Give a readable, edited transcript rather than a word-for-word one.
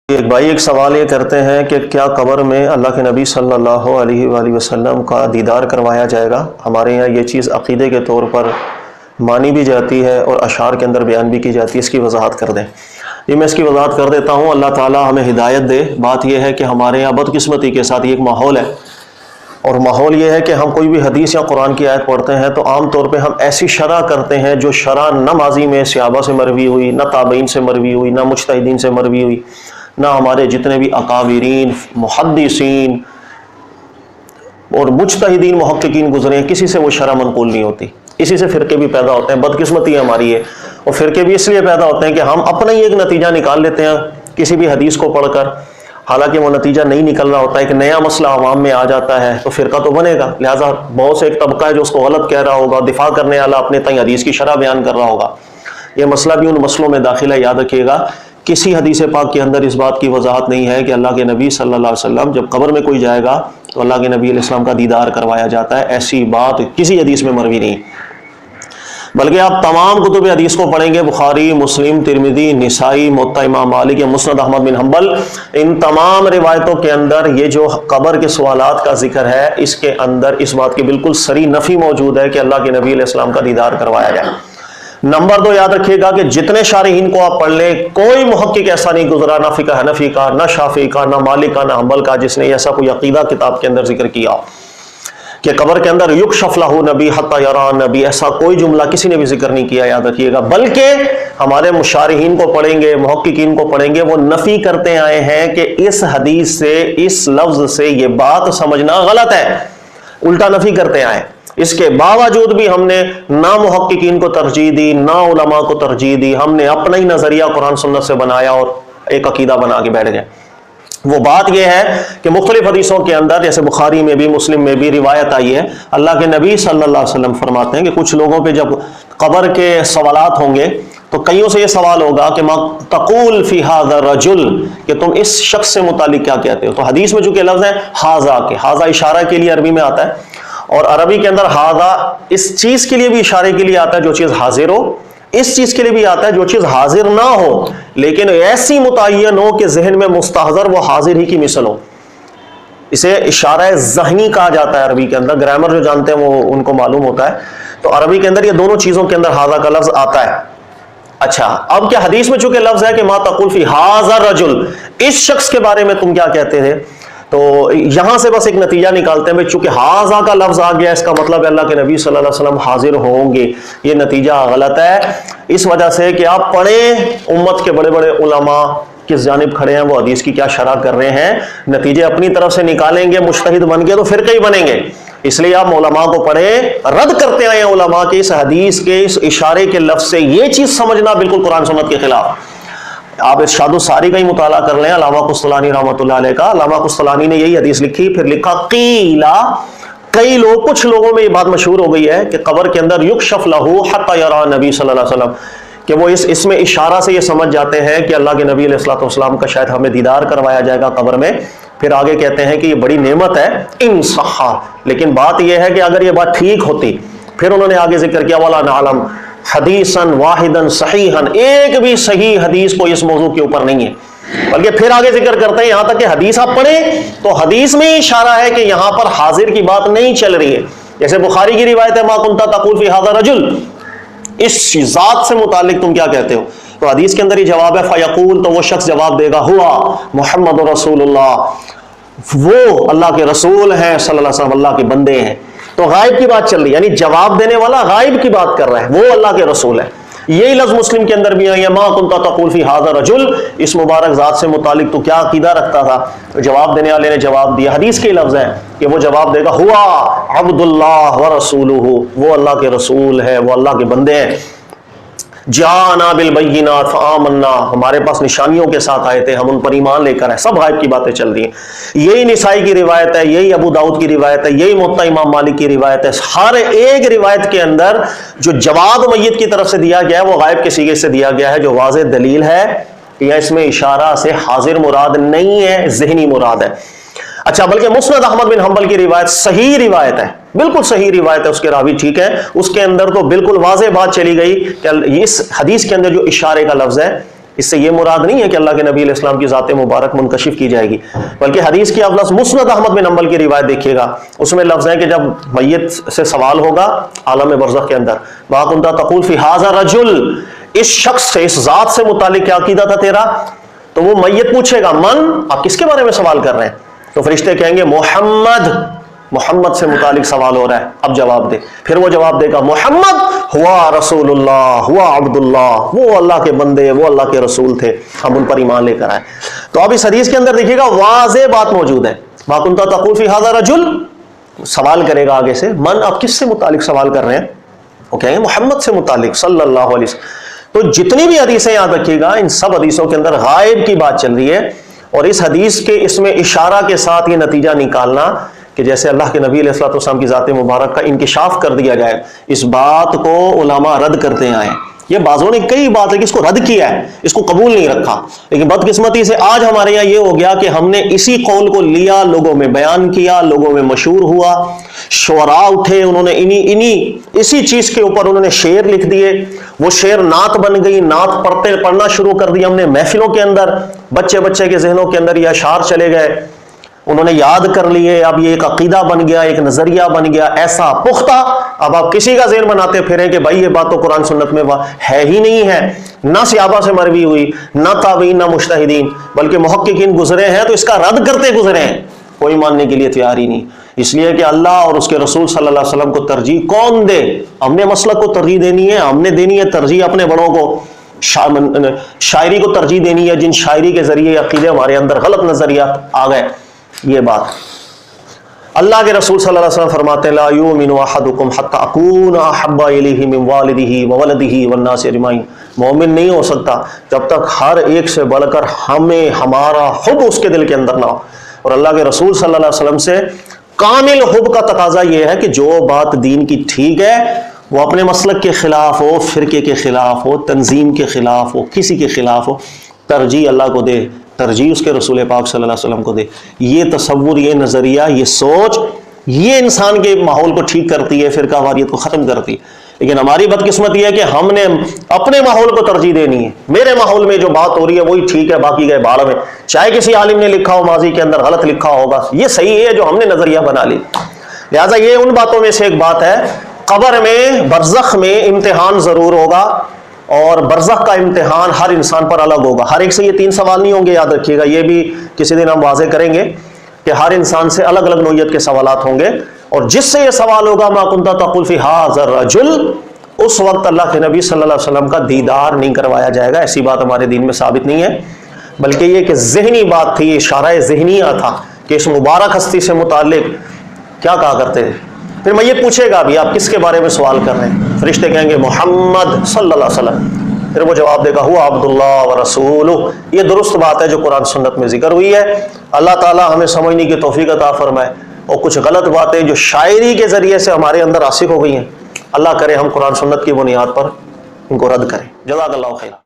ایک بھائی ایک سوال یہ کرتے ہیں کہ کیا قبر میں اللہ کے نبی صلی اللہ علیہ وآلہ وسلم کا دیدار کروایا جائے گا؟ ہمارے یہاں یہ چیز عقیدے کے طور پر مانی بھی جاتی ہے اور اشعار کے اندر بیان بھی کی جاتی ہے، اس کی وضاحت کر دیں۔ یہ میں اس کی وضاحت کر دیتا ہوں، اللہ تعالیٰ ہمیں ہدایت دے۔ بات یہ ہے کہ ہمارے یہاں بدقسمتی کے ساتھ یہ ایک ماحول ہے، اور ماحول یہ ہے کہ ہم کوئی بھی حدیث یا قرآن کی آیت پڑھتے ہیں تو عام طور پہ ہم ایسی شرح کرتے ہیں جو شرح نہ ماضی میں صحابہ سے مروی ہوئی، نہ تابعین سے مروی ہوئی، نہ مجتہدین سے مروی ہوئی، نہ ہمارے جتنے بھی اکابرین، محدثین اور مجتہدین محققین گزرے ہیں، کسی سے وہ شرح منقول نہیں ہوتی۔ اسی سے فرقے بھی پیدا ہوتے ہیں، بدقسمتی ہماری ہے، اور فرقے بھی اس لیے پیدا ہوتے ہیں کہ ہم اپنا ہی ایک نتیجہ نکال لیتے ہیں کسی بھی حدیث کو پڑھ کر، حالانکہ وہ نتیجہ نہیں نکل رہا ہوتا ہے، ایک نیا مسئلہ عوام میں آ جاتا ہے تو فرقہ تو بنے گا، لہٰذا بہت سے ایک طبقہ ہے جو اس کو غلط کہہ رہا ہوگا، دفاع کرنے والا اپنے تئیں حدیث کی شرح بیان کر رہا ہوگا۔ یہ مسئلہ بھی ان مسئلوں میں داخل ہے، یاد رکھیے گا۔ کسی حدیث پاک کے اندر اس بات کی وضاحت نہیں ہے کہ اللہ کے نبی صلی اللہ علیہ وسلم جب قبر میں کوئی جائے گا تو اللہ کے نبی علیہ السلام کا دیدار کروایا جاتا ہے، ایسی بات کسی حدیث میں مروی نہیں۔ بلکہ آپ تمام کتب حدیث کو پڑھیں گے، بخاری، مسلم، ترمذی، نسائی، موطا امام مالک، مسند احمد بن حنبل، ان تمام روایتوں کے اندر یہ جو قبر کے سوالات کا ذکر ہے، اس کے اندر اس بات کی بالکل صریح نفی موجود ہے کہ اللہ کے نبی علیہ السلام کا دیدار کروایا جائے۔ نمبر 2 یاد رکھیے گا کہ جتنے شارحین کو آپ پڑھ لیں، کوئی محقق ایسا نہیں گزرا، نہ فقہ حنفی کا، نہ شافعی کا، نہ مالک کا، نہ حنبل کا، جس نے ایسا کوئی عقیدہ کتاب کے اندر ذکر کیا کہ قبر کے اندر یکشف لہ نبی حتی یرا نبی، ایسا کوئی جملہ کسی نے بھی ذکر نہیں کیا، یاد رکھیے گا۔ بلکہ ہمارے مشارحین کو پڑھیں گے، محققین کو پڑھیں گے، وہ نفی کرتے آئے ہیں کہ اس حدیث سے، اس لفظ سے یہ بات سمجھنا غلط ہے، الٹا نفی کرتے آئے۔ اس کے باوجود بھی ہم نے نہ محققین کو ترجیح دی، نہ علماء کو ترجیح دی، ہم نے اپنا ہی نظریہ قرآن سنت سے بنایا اور ایک عقیدہ بنا کے بیٹھ گئے۔ وہ بات یہ ہے کہ مختلف حدیثوں کے اندر، جیسے بخاری میں بھی، مسلم میں بھی روایت آئی ہے، اللہ کے نبی صلی اللہ علیہ وسلم فرماتے ہیں کہ کچھ لوگوں پہ جب قبر کے سوالات ہوں گے تو کئیوں سے یہ سوال ہوگا کہ ما تقول فی ھذا الرجل، کہ تم اس شخص سے متعلق کیا کہتے ہو۔ تو حدیث میں چونکہ لفظ ہے ھذا کے، ھذا اشارہ کے لیے عربی میں آتا ہے، اور عربی کے اندر ھذا اس چیز کے لیے بھی اشارے کے لیے آتا ہے جو چیز حاضر ہو، اس چیز کے لیے بھی آتا ہے جو چیز حاضر نہ ہو لیکن ایسی متعین ہو کہ ذہن میں مستحضر وہ حاضر ہی کی مثل ہو۔ اسے اشارہ ذہنی کہا جاتا ہے عربی کے اندر، گرامر جو جانتے ہیں وہ ان کو معلوم ہوتا ہے۔ تو عربی کے اندر یہ دونوں چیزوں کے اندر ھذا کا لفظ آتا ہے۔ اچھا، اب کیا حدیث میں چونکہ لفظ ہے کہ ما تقول فی ھذا الرجل، اس شخص کے بارے میں تم کیا کہتے ہیں، تو یہاں سے بس ایک نتیجہ نکالتے ہیں، چونکہ ھذا کا لفظ آ گیا، اس کا مطلب ہے اللہ کے نبی صلی اللہ علیہ وسلم حاضر ہوں گے۔ یہ نتیجہ غلط ہے، اس وجہ سے کہ آپ پڑھیں امت کے بڑے بڑے علماء کس جانب کھڑے ہیں، وہ حدیث کی کیا شرح کر رہے ہیں، نتیجے اپنی طرف سے نکالیں گے، مجتہد بن گئے تو فرقے ہی بنیں گے۔ اس لیے آپ علماء کو پڑھیں، رد کرتے آئے علماء کے اس حدیث کے اس اشارے کے لفظ سے یہ چیز سمجھنا بالکل قرآن سنت کے خلاف۔ آپ ارشاد الساری کا ہی مطالعہ کر لیں، علامہ قسطلانی رحمۃ اللہ علیہ کا، علامہ قسطلانی نے یہی حدیث لکھی، پھر لکھا قیلا، کئی لوگ، کچھ لوگوں میں یہ بات مشہور ہو گئی ہے کہ قبر کے اندر یکشف لہ حتی یرا نبی صلی اللہ علیہ وسلم، کہ وہ اس میں اشارہ سے یہ سمجھ جاتے ہیں کہ اللہ کے نبی علیہ الصلوۃ والسلام کا شاید ہمیں دیدار کروایا جائے گا قبر میں۔ پھر آگے کہتے ہیں کہ یہ بڑی نعمت ہے ان صحا، لیکن بات یہ ہے کہ اگر یہ بات ٹھیک ہوتی، پھر انہوں نے آگے ذکر کیا ولا نعلم حدیثا واحدا صحیحا، ایک بھی صحیح حدیث کو اس موضوع کے اوپر نہیں ہے۔ بلکہ پھر آگے ذکر کرتے ہیں، یہاں تک کہ حدیث آپ پڑھیں تو حدیث میں اشارہ ہے کہ یہاں پر حاضر کی بات نہیں چل رہی ہے۔ جیسے بخاری کی روایت ہے ما کنت تقول فی ھذا الرجل، اس ذات سے متعلق تم کیا کہتے ہو، تو حدیث کے اندر ہی جواب ہے فیقول، تو وہ شخص جواب دے گا ہوا محمد رسول اللہ، وہ اللہ کے رسول ہیں صلی اللہ علیہ وسلم، اللہ کے بندے ہیں۔ تو غائب کی بات چل رہی ہے، یعنی جواب دینے والا غائب کی بات کر رہا ہے، وہ اللہ کے رسول ہے۔ یہی لفظ مسلم کے اندر بھی آئی ہے ما کنت تقول فی ھذا الرجل، اس مبارک ذات سے متعلق تو کیا عقیدہ رکھتا تھا، جواب دینے والے نے جواب دیا، حدیث کے لفظ ہے کہ وہ جواب دے گا ہوا عبد اللہ ورسولہ، وہ اللہ کے رسول ہے، وہ اللہ کے بندے ہیں۔ جاءنا بالبینات فآمنا، ہمارے پاس نشانیوں کے ساتھ آئے تھے، ہم ان پر ایمان لے کر آئے۔ سب غائب کی باتیں چل رہی ہیں، یہی نسائی کی روایت ہے، یہی ابو داؤد کی روایت ہے، یہی موطا امام مالک کی روایت ہے۔ ہر ایک روایت کے اندر جو جواب میت کی طرف سے دیا گیا ہے وہ غائب کے صیغے سے دیا گیا ہے، جو واضح دلیل ہے کہ اس میں اشارہ سے حاضر مراد نہیں ہے، ذہنی مراد ہے۔ اچھا، بلکہ مسند احمد بن حنبل کی روایت صحیح روایت ہے، بالکل صحیح روایت ہے، اس کے راوی ٹھیک ہے، اس کے اندر تو بالکل واضح بات چلی گئی کہ اس حدیث کے اندر جو اشارے کا لفظ ہے اس سے یہ مراد نہیں ہے کہ اللہ کے نبی علیہ السلام کی ذات مبارک منکشف کی جائے گی، بلکہ حدیث کی آپ لفظ مسند احمد بن حنبل کی روایت دیکھیے گا، اس میں لفظ ہے کہ جب میت سے سوال ہوگا عالم برزخ کے اندر، ما کنت تقول فی ھذا الرجل، اس شخص سے، اس ذات سے متعلق کیا عقیدہ تھا تیرا؟ تو وہ میت پوچھے گا من، آپ کس کے بارے میں سوال کر رہے ہیں؟ تو فرشتے کہیں گے محمد، محمد سے متعلق سوال ہو رہا ہے، اب جواب دے۔ پھر وہ جواب دے گا محمد ہوا رسول اللہ، ہوا عبد اللہ، وہ اللہ کے بندے، وہ اللہ کے رسول تھے، ہم ان پر ایمان لے کر آئے۔ تو اب اس حدیث کے اندر دیکھیے گا واضح بات موجود ہے، ما کنت تقول فی ھذا الرجل، سوال کرے گا آگے سے، من، آپ کس سے متعلق سوال کر رہے ہیں؟ وہ کہیں گے محمد سے متعلق صلی اللہ علیہ وسلم۔ تو جتنی بھی حدیثیں یاد رکھیے گا، ان سب حدیثوں کے اندر غائب کی بات چل رہی ہے، اور اس حدیث کے اس میں اشارہ کے ساتھ یہ نتیجہ نکالنا کہ جیسے اللہ کے نبی علیہ الصلوۃ والسلام کی ذات مبارک کا انکشاف کر دیا جائے، اس بات کو علماء رد کرتے آئے ہیں۔ یہ بعضوں نے کئی بات ہے کہ اس کو رد کیا ہے، اس کو قبول نہیں رکھا، لیکن بدقسمتی سے آج ہمارے یہاں یہ ہو گیا کہ ہم نے اسی قول کو لیا، لوگوں میں بیان کیا، لوگوں میں مشہور ہوا، شعراء اٹھے، انہوں نے اسی چیز کے اوپر انہوں نے شعر لکھ دیے، وہ شعر نعت بن گئی، نعت پڑھنا شروع کر دیا ہم نے محفلوں کے اندر، بچے کے ذہنوں کے اندر یہ اشعار چلے گئے، انہوں نے یاد کر لیے، اب یہ ایک عقیدہ بن گیا، ایک نظریہ بن گیا ایسا پختہ، اب آپ کسی کا ذہن بناتے پھریں کہ بھائی یہ بات تو قرآن سنت میں ہے ہی نہیں ہے، نہ صحابہ سے مروی ہوئی، نہ تابعین، نہ مجتہدین، بلکہ محققین گزرے ہیں تو اس کا رد کرتے گزرے ہیں، کوئی ماننے کے لیے تیار ہی نہیں۔ اس لیے کہ اللہ اور اس کے رسول صلی اللہ علیہ وسلم کو ترجیح کون دے؟ ہم نے مسلک کو ترجیح دینی ہے، ہم نے دینی ہے ترجیح اپنے بڑوں کو، شاعری کو ترجیح دینی ہے، جن شاعری کے ذریعے عقیدے ہمارے اندر غلط نظریات آ گئے۔ یہ بات اللہ کے رسول صلی اللہ علیہ وسلم فرماتے ہیں لا یؤمن احدکم حتی اکون احب الیہ من والدہ وولدہ والناس اجمعین، مومن نہیں ہو سکتا جب تک ہر ایک سے بڑھ کر ہمارا حب اس کے دل کے اندر نہ ہو۔ اور اللہ کے رسول صلی اللہ علیہ وسلم سے کامل حب کا تقاضا یہ ہے کہ جو بات دین کی ٹھیک ہے وہ اپنے مسلک کے خلاف ہو، فرقے کے خلاف ہو، تنظیم کے خلاف ہو، کسی کے خلاف ہو، ترجیح اللہ کو دے، ترجیح اس کے رسول پاک صلی اللہ علیہ وسلم کو دے۔ یہ تصور، یہ نظریہ، یہ سوچ، یہ انسان کے ماحول کو ٹھیک کرتی ہے، فرقہ واریت کو ختم کرتی ہے۔ لیکن ہماری بدقسمتی ہے کہ ہم نے اپنے ماحول کو ترجیح دینی ہے، میرے ماحول میں جو بات ہو رہی ہے وہی ٹھیک ہے، باقی گئے بھاڑ میں، چاہے کسی عالم نے لکھا ہو ماضی کے اندر غلط لکھا ہوگا، یہ صحیح ہے جو ہم نے نظریہ بنا لی۔ لہٰذا یہ ان باتوں میں سے ایک بات ہے، قبر میں، برزخ میں امتحان ضرور ہوگا، اور برزخ کا امتحان ہر انسان پر الگ ہوگا، ہر ایک سے یہ 3 سوال نہیں ہوں گے، یاد رکھیے گا، یہ بھی کسی دن ہم واضح کریں گے کہ ہر انسان سے الگ الگ نوعیت کے سوالات ہوں گے، اور جس سے یہ سوال ہوگا ما کنت تقول فی ھذا الرجل، اس وقت اللہ کے نبی صلی اللہ علیہ وسلم کا دیدار نہیں کروایا جائے گا، ایسی بات ہمارے دین میں ثابت نہیں ہے، بلکہ یہ کہ ذہنی بات تھی، اشارہ ذہنیہ تھا کہ اس مبارک ہستی سے متعلق کیا کہا کرتے تھے۔ پھر میں یہ پوچھے گا بھی آپ کس کے بارے میں سوال کر رہے ہیں؟ فرشتے کہیں گے محمد صلی اللہ علیہ وسلم، پھر وہ جواب دے گا ہوا عبداللہ ورسولہ۔ یہ درست بات ہے جو قرآن سنت میں ذکر ہوئی ہے، اللہ تعالیٰ ہمیں سمجھنے کی توفیق عطا فرمائے، اور کچھ غلط باتیں جو شاعری کے ذریعے سے ہمارے اندر راسخ ہو گئی ہیں، اللہ کرے ہم قرآن سنت کی بنیاد پر ان کو رد کریں۔ جزاک اللہ خیر۔